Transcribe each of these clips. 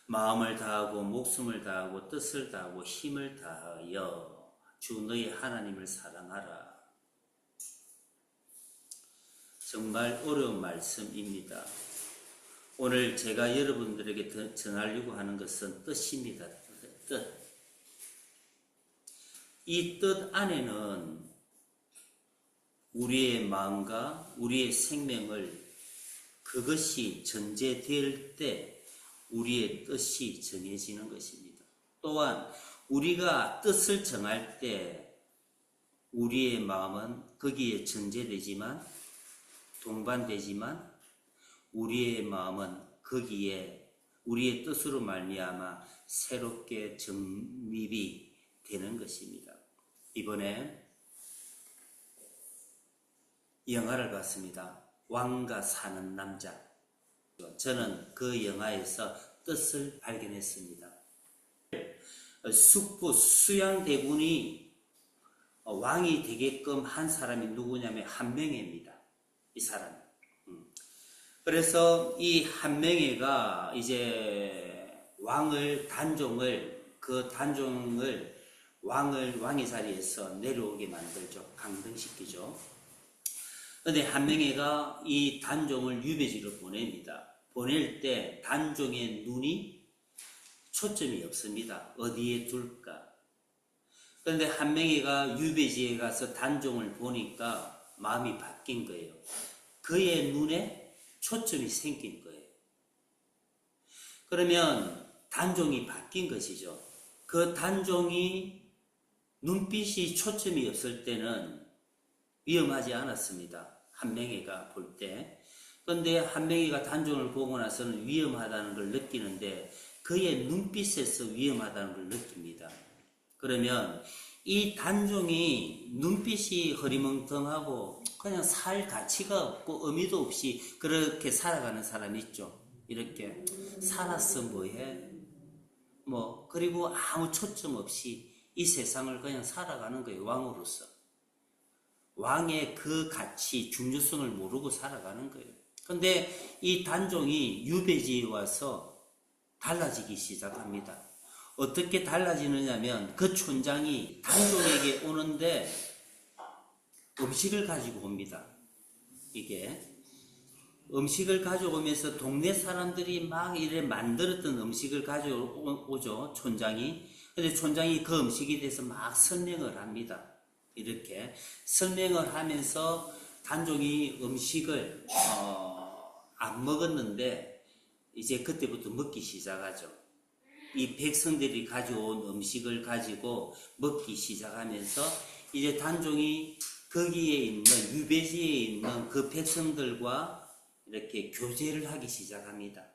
마음을 다하고 목숨을 다하고 뜻을 다하고 힘을 다하여 주 너희 하나님을 사랑하라. 정말 어려운 말씀입니다. 오늘 제가 여러분들에게 전하려고 하는 것은 뜻입니다. 뜻. 이 뜻 안에는 우리의 마음과 우리의 생명을 그것이 전제될 때 우리의 뜻이 정해지는 것입니다. 또한 우리가 뜻을 정할 때 우리의 마음은 거기에 전제되지만 동반되지만 우리의 마음은 거기에 우리의 뜻으로 말미암아 새롭게 정립이 되는 것입니다. 이번에 영화를 봤습니다. 왕과 사는 남자. 저는 그 영화에서 뜻을 발견했습니다. 숙부 수양대군이 왕이 되게끔 한 사람이 누구냐면 한명회입니다. 이 사람. 그래서 이 한명회가 이제 왕의 자리에서 내려오게 만들죠. 강등시키죠. 그런데 한명회가 이 단종을 유배지로 보냅니다. 보낼 때 단종의 눈이 초점이 없습니다. 어디에 둘까? 그런데 한명회가 유배지에 가서 단종을 보니까 마음이 바뀐 거예요. 그의 눈에 초점이 생긴 거예요. 그러면 단종이 바뀐 것이죠. 그 단종이 눈빛이 초점이 없을 때는 위험하지 않았습니다. 한명회가 볼 때. 그런데 한명회가 단종을 보고 나서는 위험하다는 걸 느끼는데 그의 눈빛에서 위험하다는 걸 느낍니다. 그러면 이 단종이 눈빛이 흐리멍텅하고 그냥 살 가치가 없고 의미도 없이 그렇게 살아가는 사람이 있죠. 이렇게 살았어 뭐해? 그리고 아무 초점 없이 이 세상을 그냥 살아가는 거예요. 왕으로서. 왕의 그 가치, 중요성을 모르고 살아가는 거예요. 근데 이 단종이 유배지에 와서 달라지기 시작합니다. 어떻게 달라지느냐면 그 촌장이 단종에게 오는데 음식을 가지고 옵니다. 이게 음식을 가져오면서 동네 사람들이 막 이래 만들었던 음식을 가져오죠. 촌장이. 근데 촌장이 그 음식에 대해서 막 설명을 합니다. 이렇게 설명을 하면서 단종이 음식을 안 먹었는데 이제 그때부터 먹기 시작하죠. 이 백성들이 가져온 음식을 가지고 먹기 시작하면서 이제 단종이 거기에 있는 유배지에 있는 그 백성들과 이렇게 교제를 하기 시작합니다.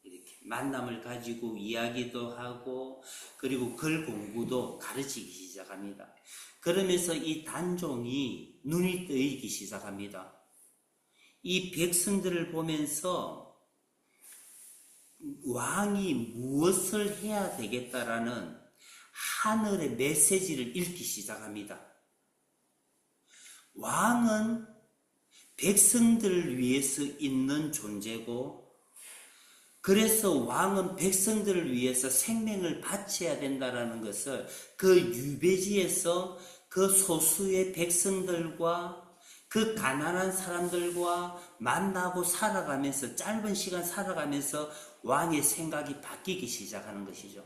이렇게 만남을 가지고 이야기도 하고 그리고 글 공부도 가르치기 시작합니다. 그러면서 이 단종이 눈이 뜨이기 시작합니다. 이 백성들을 보면서 왕이 무엇을 해야 되겠다라는 하늘의 메시지를 읽기 시작합니다. 왕은 백성들을 위해서 있는 존재고 그래서 왕은 백성들을 위해서 생명을 바쳐야 된다는 것을 그 유배지에서 그 소수의 백성들과 그 가난한 사람들과 만나고 살아가면서 짧은 시간 살아가면서 왕의 생각이 바뀌기 시작하는 것이죠.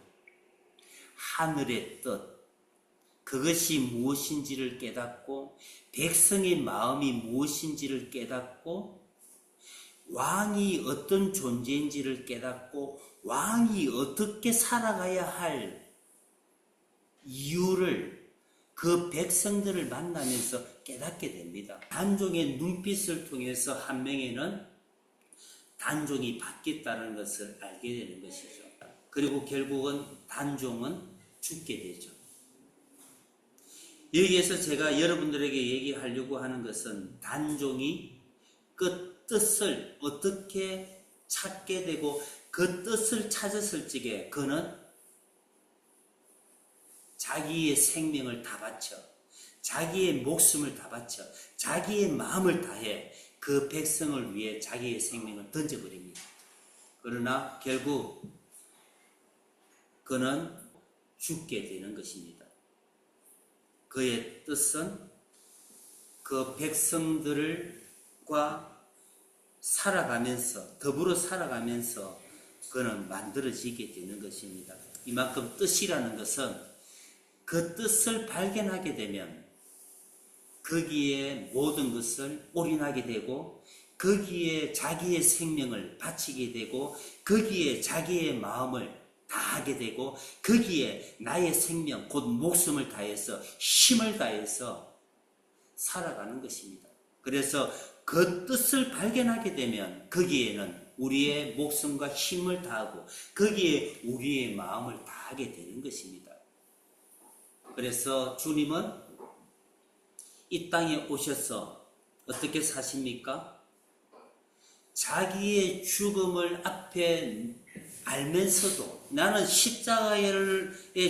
하늘의 뜻, 그것이 무엇인지를 깨닫고 백성의 마음이 무엇인지를 깨닫고 왕이 어떤 존재인지를 깨닫고 왕이 어떻게 살아가야 할 이유를 그 백성들을 만나면서 깨닫게 됩니다. 단종의 눈빛을 통해서 한명회는 단종이 바뀌었다는 것을 알게 되는 것이죠. 그리고 결국은 단종은 죽게 되죠. 여기에서 제가 여러분들에게 얘기하려고 하는 것은 단종이 그 뜻을 어떻게 찾게 되고 그 뜻을 찾았을 적에 그는 자기의 생명을 다 바쳐 자기의 목숨을 다 바쳐 자기의 마음을 다해 그 백성을 위해 자기의 생명을 던져버립니다. 그러나 결국 그는 죽게 되는 것입니다. 그의 뜻은 그 백성들과 더불어 살아가면서 그는 만들어지게 되는 것입니다. 이만큼 뜻이라는 것은 그 뜻을 발견하게 되면 거기에 모든 것을 올인하게 되고 거기에 자기의 생명을 바치게 되고 거기에 자기의 마음을 다하게 되고 거기에 나의 생명 곧 목숨을 다해서 힘을 다해서 살아가는 것입니다. 그래서 그 뜻을 발견하게 되면 거기에는 우리의 목숨과 힘을 다하고 거기에 우리의 마음을 다하게 되는 것입니다. 그래서 주님은 이 땅에 오셔서 어떻게 사십니까? 자기의 죽음을 앞에 알면서도 나는 십자가에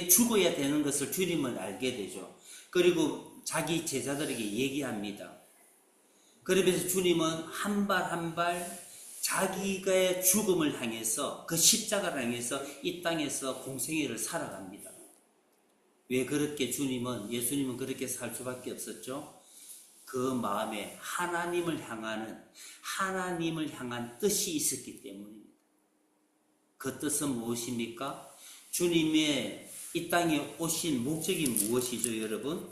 죽어야 되는 것을 주님은 알게 되죠. 그리고 자기 제자들에게 얘기합니다. 그러면서 주님은 한 발 한 발 자기의 죽음을 향해서 그 십자가를 향해서 이 땅에서 공생애를 살아갑니다. 왜 그렇게 예수님은 그렇게 살 수밖에 없었죠? 그 마음에 하나님을 향한 뜻이 있었기 때문입니다. 그 뜻은 무엇입니까? 주님의 이 땅에 오신 목적이 무엇이죠, 여러분?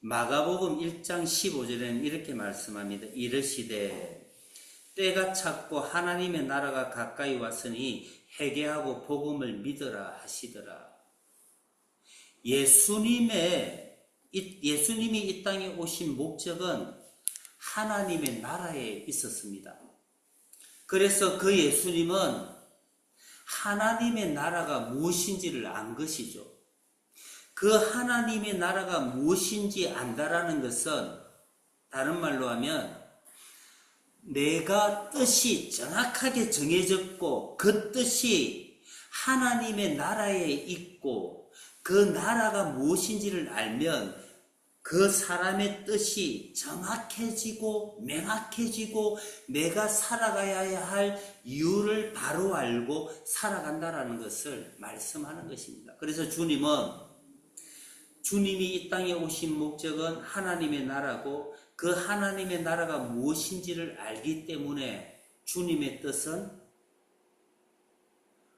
마가복음 1장 15절에는 이렇게 말씀합니다. 이르시되 때가 찼고 하나님의 나라가 가까이 왔으니 회개하고 복음을 믿으라 하시더라. 예수님이 이 땅에 오신 목적은 하나님의 나라에 있었습니다. 그래서 그 예수님은 하나님의 나라가 무엇인지를 안 것이죠. 그 하나님의 나라가 무엇인지 안다라는 것은 다른 말로 하면 내가 뜻이 정확하게 정해졌고 그 뜻이 하나님의 나라에 있고 그 나라가 무엇인지를 알면 그 사람의 뜻이 정확해지고 명확해지고 내가 살아가야 할 이유를 바로 알고 살아간다라는 것을 말씀하는 것입니다. 그래서 주님이 이 땅에 오신 목적은 하나님의 나라고 그 하나님의 나라가 무엇인지를 알기 때문에 주님의 뜻은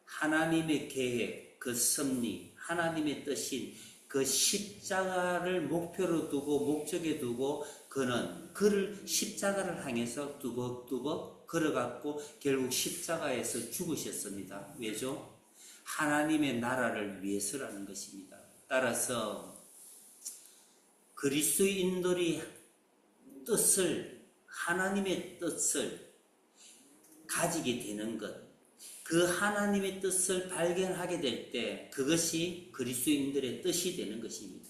하나님의 계획, 그 섭리, 하나님의 뜻인 그 십자가를 목표로 두고 목적에 두고 그를 십자가를 향해서 뚜벅뚜벅 걸어갔고 결국 십자가에서 죽으셨습니다. 왜죠? 하나님의 나라를 위해서라는 것입니다. 따라서 그리스도인들이 하나님의 뜻을 가지게 되는 것, 그 하나님의 뜻을 발견하게 될 때 그것이 그리스도인들의 뜻이 되는 것입니다.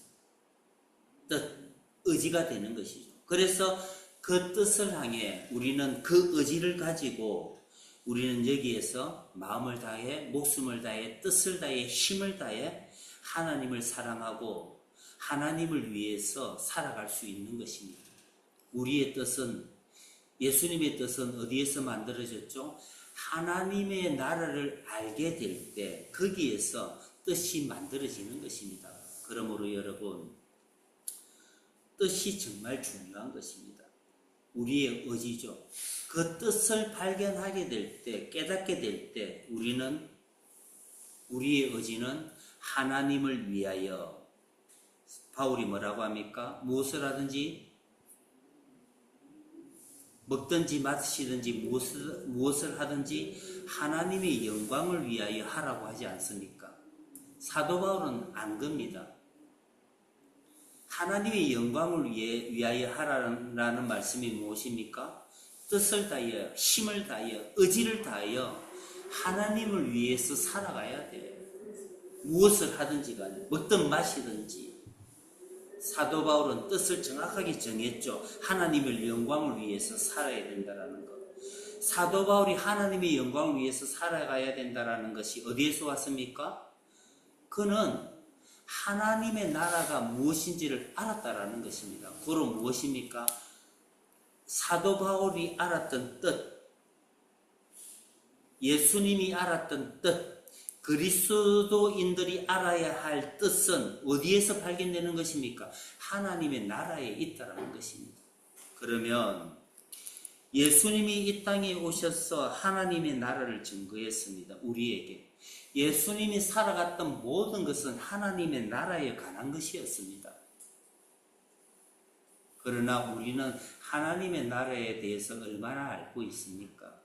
의지가 되는 것이죠. 그래서 그 뜻을 향해 우리는 그 의지를 가지고 우리는 여기에서 마음을 다해, 목숨을 다해, 뜻을 다해, 힘을 다해 하나님을 사랑하고 하나님을 위해서 살아갈 수 있는 것입니다. 우리의 뜻은, 예수님의 뜻은 어디에서 만들어졌죠? 하나님의 나라를 알게 될 때 거기에서 뜻이 만들어지는 것입니다. 그러므로 여러분, 뜻이 정말 중요한 것입니다. 우리의 의지죠. 그 뜻을 발견하게 될 때, 깨닫게 될 때 우리의 의지는 하나님을 위하여, 바울이 뭐라고 합니까? 무엇을 하든지 먹든지 마시든지 무엇을 하든지 하나님의 영광을 위하여 하라고 하지 않습니까? 사도 바울은 안 겁니다. 하나님의 영광을 위하여 하라는 말씀이 무엇입니까? 뜻을 다하여, 힘을 다하여, 의지를 다하여 하나님을 위해서 살아가야 돼요. 무엇을 하든지 간에, 먹든 마시든지. 사도 바울은 뜻을 정확하게 정했죠. 하나님의 영광을 위해서 살아야 된다는 것. 사도 바울이 하나님의 영광을 위해서 살아가야 된다는 것이 어디에서 왔습니까? 그는 하나님의 나라가 무엇인지를 알았다라는 것입니다. 그럼 무엇입니까? 사도 바울이 알았던 뜻, 예수님이 알았던 뜻, 그 그리스도인들이 알아야 할 뜻은 어디에서 발견되는 것입니까? 하나님의 나라에 있다라는 것입니다. 그러면 예수님이 이 땅에 오셔서 하나님의 나라를 증거했습니다. 우리에게. 예수님이 살아갔던 모든 것은 하나님의 나라에 관한 것이었습니다. 그러나 우리는 하나님의 나라에 대해서 얼마나 알고 있습니까?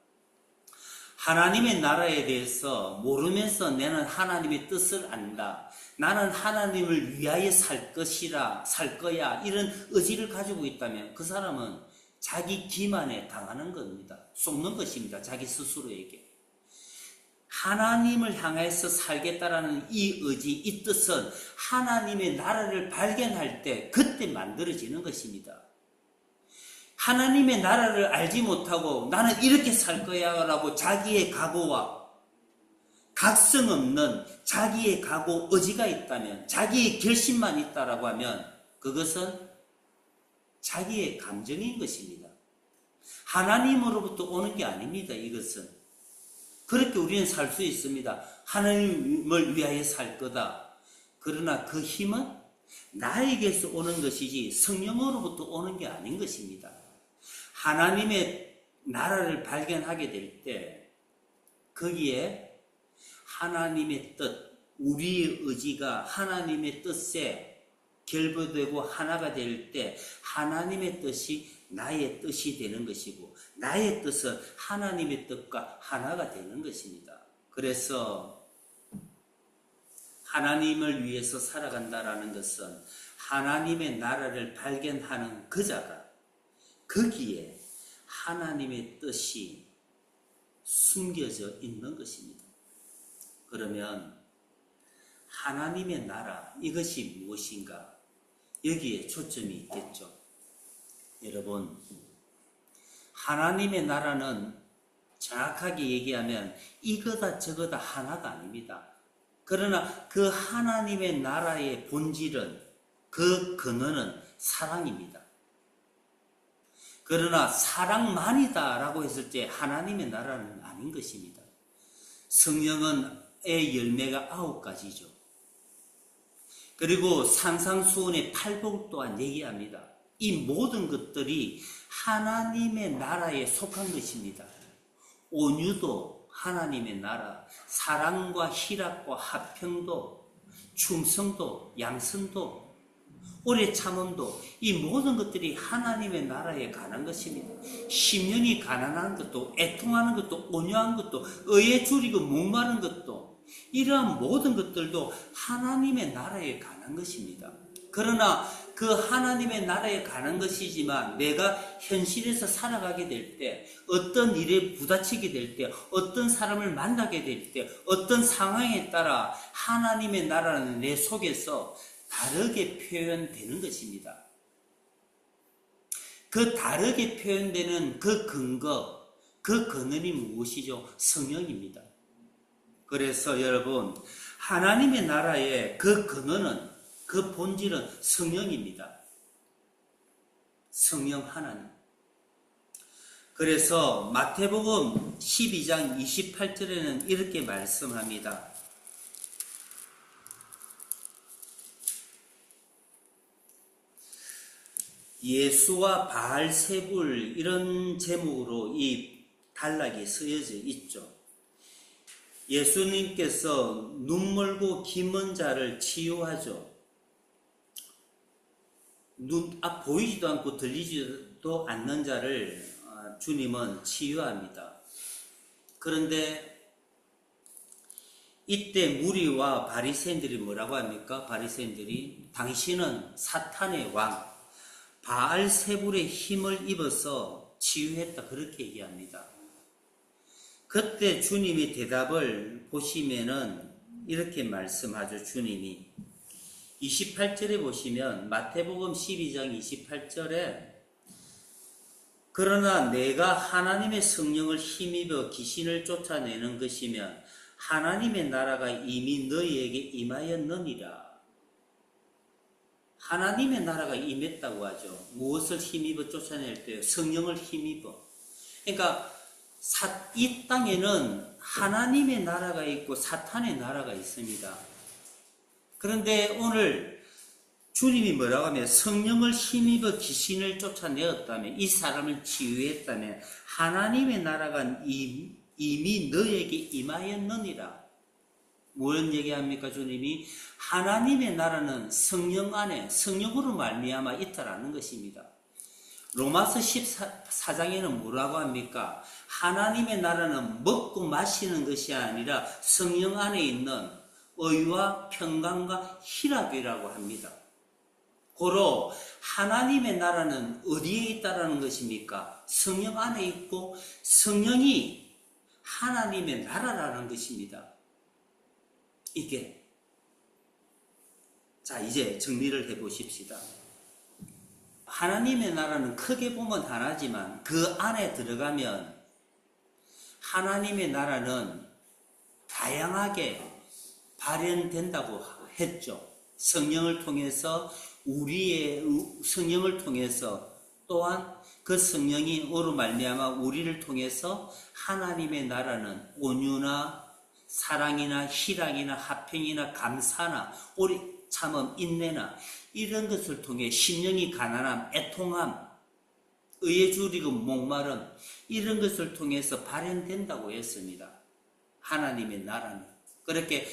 하나님의 나라에 대해서 모르면서 나는 하나님의 뜻을 안다. 나는 하나님을 위하여 살 거야. 이런 의지를 가지고 있다면 그 사람은 자기 기만에 당하는 겁니다. 속는 것입니다. 자기 스스로에게. 하나님을 향해서 살겠다라는 이 의지, 이 뜻은 하나님의 나라를 발견할 때 그때 만들어지는 것입니다. 하나님의 나라를 알지 못하고 나는 이렇게 살 거야 라고 자기의 각오와 각성 없는 자기의 각오, 의지가 있다면, 자기의 결심만 있다라고 하면 그것은 자기의 감정인 것입니다. 하나님으로부터 오는 게 아닙니다. 이것은. 그렇게 우리는 살 수 있습니다. 하나님을 위하여 살 거다. 그러나 그 힘은 나에게서 오는 것이지 성령으로부터 오는 게 아닌 것입니다. 하나님의 나라를 발견하게 될 때 거기에 하나님의 뜻, 우리의 의지가 하나님의 뜻에 결부되고 하나가 될 때 하나님의 뜻이 나의 뜻이 되는 것이고 나의 뜻은 하나님의 뜻과 하나가 되는 것입니다. 그래서 하나님을 위해서 살아간다라는 것은 하나님의 나라를 발견하는 그 자가 거기에 하나님의 뜻이 숨겨져 있는 것입니다. 그러면 하나님의 나라, 이것이 무엇인가? 여기에 초점이 있겠죠. 여러분, 하나님의 나라는 정확하게 얘기하면 이거다 저거다 하나가 아닙니다. 그러나 그 하나님의 나라의 본질은, 그 근원은 사랑입니다. 그러나 사랑만이다라고 했을 때 하나님의 나라는 아닌 것입니다. 성령의 열매가 9가지죠. 그리고 산상수훈의 팔복 또한 얘기합니다. 이 모든 것들이 하나님의 나라에 속한 것입니다. 온유도 하나님의 나라, 사랑과 희락과 화평도, 충성도, 양선도, 오래 참음도, 이 모든 것들이 하나님의 나라에 관한 것입니다. 심령이 가난한 것도, 애통하는 것도, 온유한 것도, 의에 줄이고 목마른 것도, 이러한 모든 것들도 하나님의 나라에 관한 것입니다. 그러나 그 하나님의 나라에 관한 것이지만 내가 현실에서 살아가게 될 때, 어떤 일에 부딪히게 될 때, 어떤 사람을 만나게 될 때, 어떤 상황에 따라 하나님의 나라는 내 속에서 다르게 표현되는 것입니다. 그 다르게 표현되는 그 근거, 그 근원이 무엇이죠? 성령입니다. 그래서 여러분, 하나님의 나라의 그 근원은, 그 본질은 성령입니다. 성령 하나님. 그래서 마태복음 12장 28절에는 이렇게 말씀합니다. 예수와 바알세불, 이런 제목으로 이 단락이 쓰여져 있죠. 예수님께서 눈멀고 김먼 자를 치유하죠. 눈 앞 보이지도 않고 들리지도 않는 자를 주님은 치유합니다. 그런데 이때 무리와 바리새인들이 뭐라고 합니까? 바리새인들이 당신은 사탄의 왕 바알세불의 힘을 입어서 치유했다, 그렇게 얘기합니다. 그때 주님이 대답을 보시면은 이렇게 말씀하죠. 주님이 28절에 보시면, 마태복음 12장 28절에 그러나 내가 하나님의 성령을 힘입어 귀신을 쫓아내는 것이면 하나님의 나라가 이미 너희에게 임하였느니라. 하나님의 나라가 임했다고 하죠. 무엇을 힘입어 쫓아낼 때요? 성령을 힘입어. 그러니까 이 땅에는 하나님의 나라가 있고 사탄의 나라가 있습니다. 그런데 오늘 주님이 뭐라고 하면 성령을 힘입어 귀신을 쫓아내었다면, 이 사람을 치유했다면 하나님의 나라가 이미 너에게 임하였느니라. 무슨 얘기합니까? 주님이 하나님의 나라는 성령 안에 성령으로 말미암아 있다라는 것입니다. 로마서 14장에는 뭐라고 합니까? 하나님의 나라는 먹고 마시는 것이 아니라 성령 안에 있는 의와 평강과 희락이라고 합니다. 고로 하나님의 나라는 어디에 있다라는 것입니까? 성령 안에 있고 성령이 하나님의 나라라는 것입니다. 이게. 자, 이제 정리를 해보십시다. 하나님의 나라는 크게 보면 하나지만 그 안에 들어가면 하나님의 나라는 다양하게 발현된다고 했죠. 성령을 통해서 성령을 통해서 또한 그 성령이 오로 말미암아 우리를 통해서 하나님의 나라는 온유나 사랑이나 희락이나 화평이나 감사나 오래 참음 인내나 이런 것을 통해 심령이 가난함, 애통함, 의에 줄이고 목마름 이런 것을 통해서 발현된다고 했습니다. 하나님의 나라는. 그렇게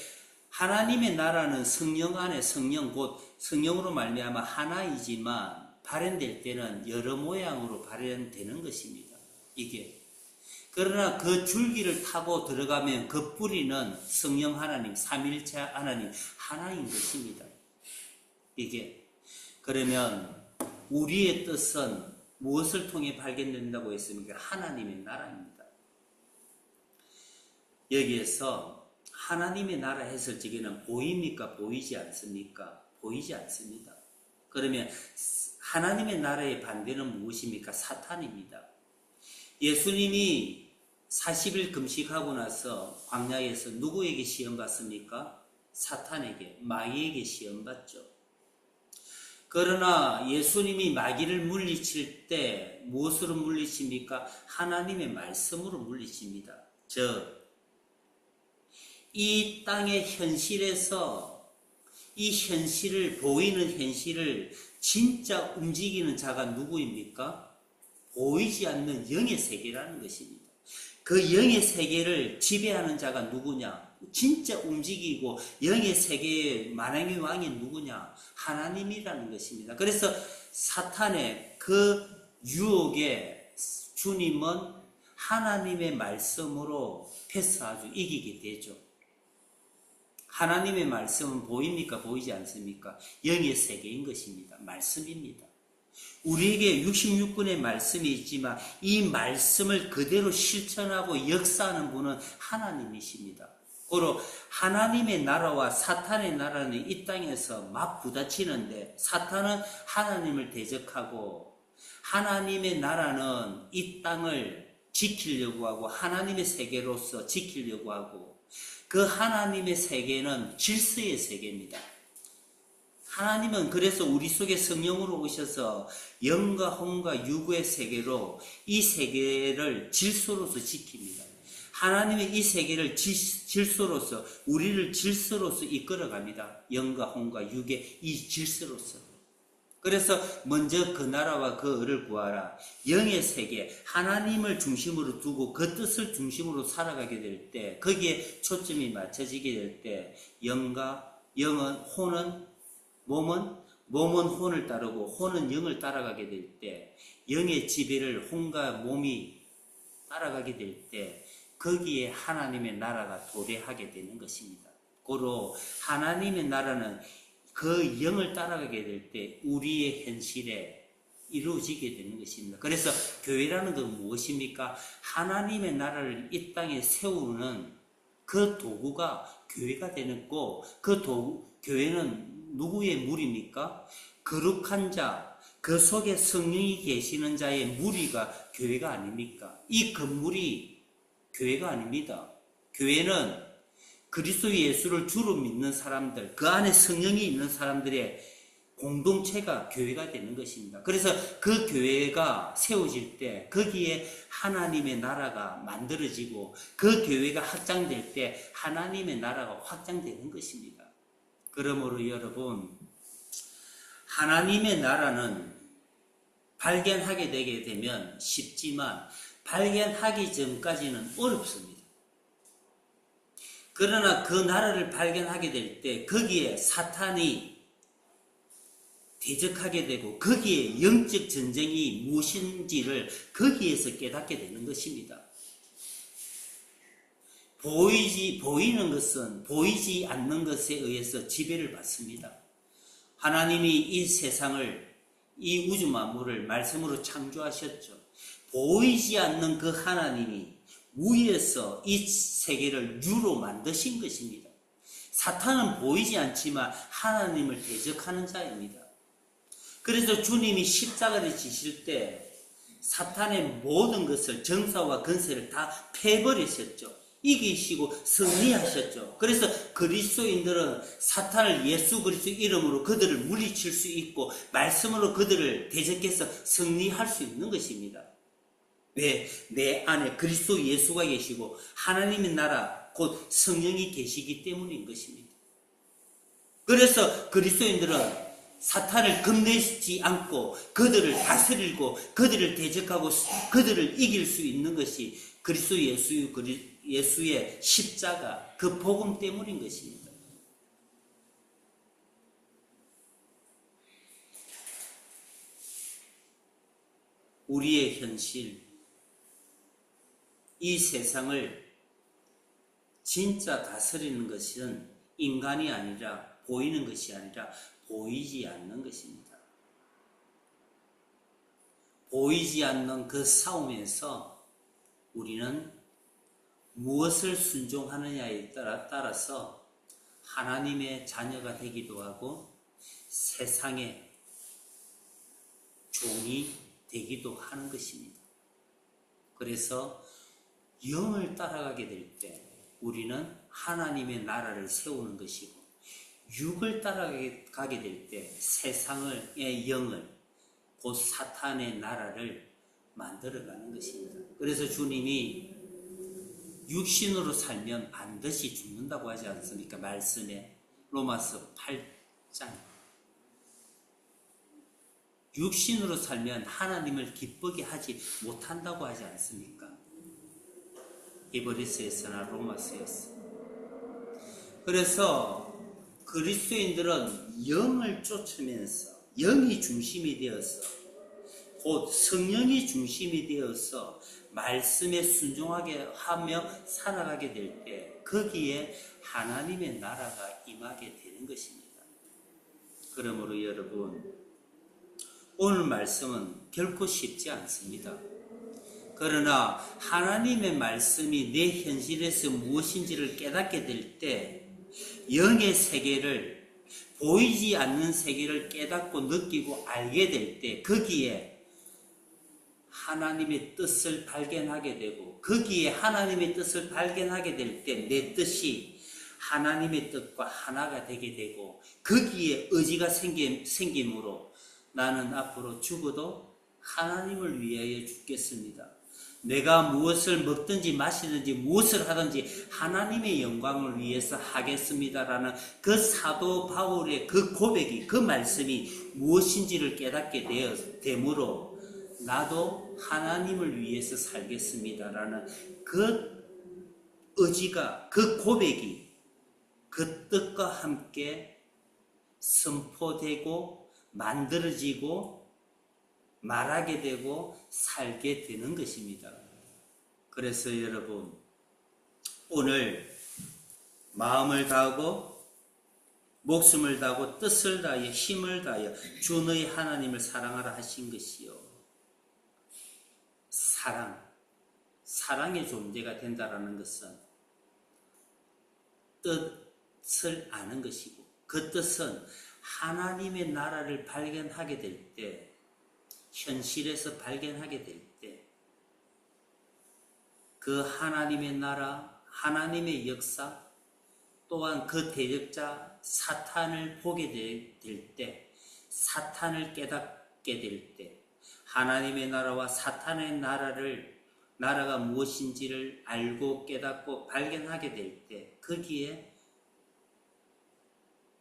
하나님의 나라는 성령 안에 성령 곧 성령으로 말미암아 하나이지만 발현될 때는 여러 모양으로 발현되는 것입니다. 이게. 그러나 그 줄기를 타고 들어가면 그 뿌리는 성령 하나님, 삼일체 하나님 하나인 것입니다. 이게. 그러면 우리의 뜻은 무엇을 통해 발견된다고 했습니까? 하나님의 나라입니다. 여기에서 하나님의 나라 했을 적에는 보입니까? 보이지 않습니까? 보이지 않습니다. 그러면 하나님의 나라의 반대는 무엇입니까? 사탄입니다. 예수님이 40일 금식하고 나서 광야에서 누구에게 시험받습니까? 사탄에게, 마귀에게 시험받죠. 그러나 예수님이 마귀를 물리칠 때 무엇으로 물리칩니까? 하나님의 말씀으로 물리칩니다. 즉, 이 땅의 현실에서 이 현실을, 보이는 현실을 진짜 움직이는 자가 누구입니까? 보이지 않는 영의 세계라는 것입니다. 그 영의 세계를 지배하는 자가 누구냐? 진짜 움직이고 영의 세계의 만왕의 왕이 누구냐? 하나님이라는 것입니다. 그래서 사탄의 그 유혹에 주님은 하나님의 말씀으로 패스하고 이기게 되죠. 하나님의 말씀은 보입니까? 보이지 않습니까? 영의 세계인 것입니다. 말씀입니다. 우리에게 66권의 말씀이 있지만 이 말씀을 그대로 실천하고 역사하는 분은 하나님이십니다. 고로 하나님의 나라와 사탄의 나라는 이 땅에서 막 부딪히는데 사탄은 하나님을 대적하고 하나님의 나라는 이 땅을 지키려고 하고 하나님의 세계로서 지키려고 하고 그 하나님의 세계는 질서의 세계입니다. 하나님은 그래서 우리 속에 성령으로 오셔서 영과 혼과 육의 세계로 이 세계를 질서로서 지킵니다. 하나님의 이 세계를 질서로서 우리를 질서로서 이끌어갑니다. 영과 혼과 육의 이 질서로서. 그래서 먼저 그 나라와 그 의를 구하라. 영의 세계, 하나님을 중심으로 두고 그 뜻을 중심으로 살아가게 될 때, 거기에 초점이 맞춰지게 될 때, 영은 혼은 몸은 혼을 따르고 혼은 영을 따라가게 될 때, 영의 지배를 혼과 몸이 따라가게 될 때, 거기에 하나님의 나라가 도래하게 되는 것입니다. 고로 하나님의 나라는 그 영을 따라가게 될 때 우리의 현실에 이루어지게 되는 것입니다. 그래서 교회라는 건 무엇입니까? 하나님의 나라를 이 땅에 세우는 그 도구가 교회가 되는 거, 교회는 누구의 무리입니까? 거룩한 자, 그 속에 성령이 계시는 자의 무리가 교회가 아닙니까? 이 건물이 교회가 아닙니다. 교회는 그리스도 예수를 주로 믿는 사람들, 그 안에 성령이 있는 사람들의 공동체가 교회가 되는 것입니다. 그래서 그 교회가 세워질 때 거기에 하나님의 나라가 만들어지고 그 교회가 확장될 때 하나님의 나라가 확장되는 것입니다. 그러므로 여러분, 하나님의 나라는 발견하게 되게 되면 쉽지만 발견하기 전까지는 어렵습니다. 그러나 그 나라를 발견하게 될 때 거기에 사탄이 대적하게 되고 거기에 영적 전쟁이 무엇인지를 거기에서 깨닫게 되는 것입니다. 보이는 것은 보이지 않는 것에 의해서 지배를 받습니다. 하나님이 이 세상을, 이 우주 만물을 말씀으로 창조하셨죠. 보이지 않는 그 하나님이 위에서 이 세계를 유로 만드신 것입니다. 사탄은 보이지 않지만 하나님을 대적하는 자입니다. 그래서 주님이 십자가를 지실 때 사탄의 모든 것을, 정사와 권세를 다 패버리셨죠. 이기시고 승리하셨죠. 그래서 그리스도인들은 사탄을 예수 그리스도 이름으로 그들을 물리칠 수 있고 말씀으로 그들을 대적해서 승리할 수 있는 것입니다. 왜? 내 안에 그리스도 예수가 계시고 하나님의 나라 곧 성령이 계시기 때문인 것입니다. 그래서 그리스도인들은 사탄을 겁내지 않고 그들을 다스리고 그들을 대적하고 그들을 이길 수 있는 것이 그리스도 예수의 십자가, 그 복음 때문인 것입니다. 우리의 현실, 이 세상을 진짜 다스리는 것은 인간이 아니라, 보이는 것이 아니라 보이지 않는 것입니다. 보이지 않는 그 싸움에서 우리는 무엇을 순종하느냐에 따라서 하나님의 자녀가 되기도 하고 세상의 종이 되기도 하는 것입니다. 그래서 영을 따라가게 될 때 우리는 하나님의 나라를 세우는 것이고, 육을 따라가게 될 때 세상의 영을, 곧 사탄의 나라를 만들어가는 것입니다. 그래서 주님이 육신으로 살면 반드시 죽는다고 하지 않습니까? 말씀에 로마서 8장. 육신으로 살면 하나님을 기쁘게 하지 못한다고 하지 않습니까? 히브리서에서나 로마서에서. 그래서 그리스도인들은 영을 쫓으면서, 영이 중심이 되어서, 곧 성령이 중심이 되어서 말씀에 순종하게 하며 살아가게 될 때 거기에 하나님의 나라가 임하게 되는 것입니다. 그러므로 여러분, 오늘 말씀은 결코 쉽지 않습니다. 그러나 하나님의 말씀이 내 현실에서 무엇인지를 깨닫게 될 때 영의 세계를, 보이지 않는 세계를 깨닫고 느끼고 알게 될 때 거기에 하나님의 뜻을 발견하게 되고, 거기에 하나님의 뜻을 발견하게 될 때 내 뜻이 하나님의 뜻과 하나가 되게 되고 거기에 의지가 생김으로 나는 앞으로 죽어도 하나님을 위하여 죽겠습니다. 내가 무엇을 먹든지 마시든지 무엇을 하든지 하나님의 영광을 위해서 하겠습니다라는 그 사도 바울의 그 고백이, 그 말씀이 무엇인지를 깨닫게 되므로 나도 하나님을 위해서 살겠습니다라는 그 의지가, 그 고백이 그 뜻과 함께 선포되고 만들어지고 말하게 되고 살게 되는 것입니다. 그래서 여러분, 오늘 마음을 다하고 목숨을 다하고 뜻을 다하여 힘을 다하여 주 너희 하나님을 사랑하라 하신 것이요. 사랑의 존재가 된다라는 것은 뜻을 아는 것이고, 그 뜻은 하나님의 나라를 발견하게 될 때, 현실에서 발견하게 될 때, 그 하나님의 나라, 하나님의 역사, 또한 그 대적자 사탄을 보게 될 때 사탄을 깨닫게 될 때, 하나님의 나라와 사탄의 나라가 무엇인지를 알고 깨닫고 발견하게 될 때, 거기에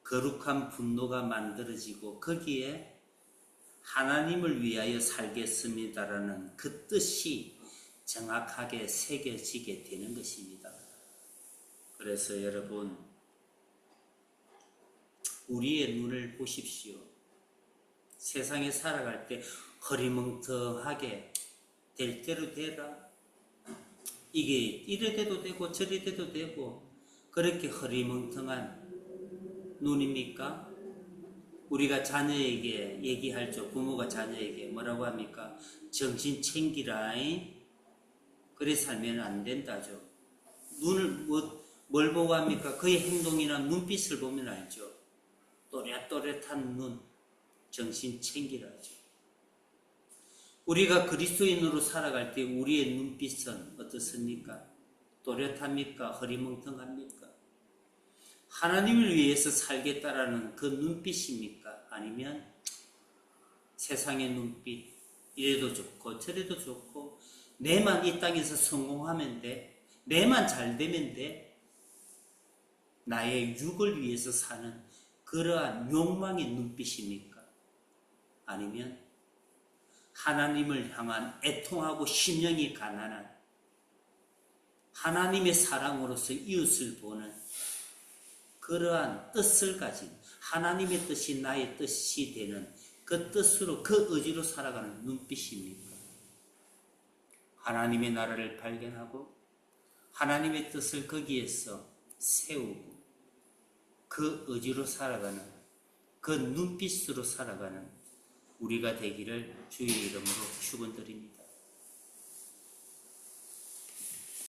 거룩한 분노가 만들어지고 거기에 하나님을 위하여 살겠습니다라는 그 뜻이 정확하게 새겨지게 되는 것입니다. 그래서 여러분, 우리의 눈을 보십시오. 세상에 살아갈 때 허리멍텅하게 될 대로 되라. 이게 이래 돼도 되고 저래 돼도 되고 그렇게 허리멍텅한 눈입니까? 우리가 자녀에게 얘기할 적, 부모가 자녀에게 뭐라고 합니까? 정신 챙기라잉. 그래 살면 안 된다죠. 눈을 뭘 보고 합니까? 그의 행동이나 눈빛을 보면 알죠. 또렷또렷한 눈, 정신 챙기라죠. 우리가 그리스도인으로 살아갈 때 우리의 눈빛은 어떻습니까? 또렷합니까? 허리멍텅합니까? 하나님을 위해서 살겠다라는 그 눈빛입니까? 아니면 세상의 눈빛, 이래도 좋고 저래도 좋고 내만 이 땅에서 성공하면 돼, 내만 잘 되면 돼, 나의 육을 위해서 사는 그러한 욕망의 눈빛입니까? 아니면 하나님을 향한 애통하고 심령이 가난한 하나님의 사랑으로서 이웃을 보는 그러한 뜻을 가진, 하나님의 뜻이 나의 뜻이 되는 그 뜻으로, 그 의지로 살아가는 눈빛입니까? 하나님의 나라를 발견하고 하나님의 뜻을 거기에서 세우고 그 의지로 살아가는, 그 눈빛으로 살아가는 우리가 되기를 주의 이름으로 축원드립니다.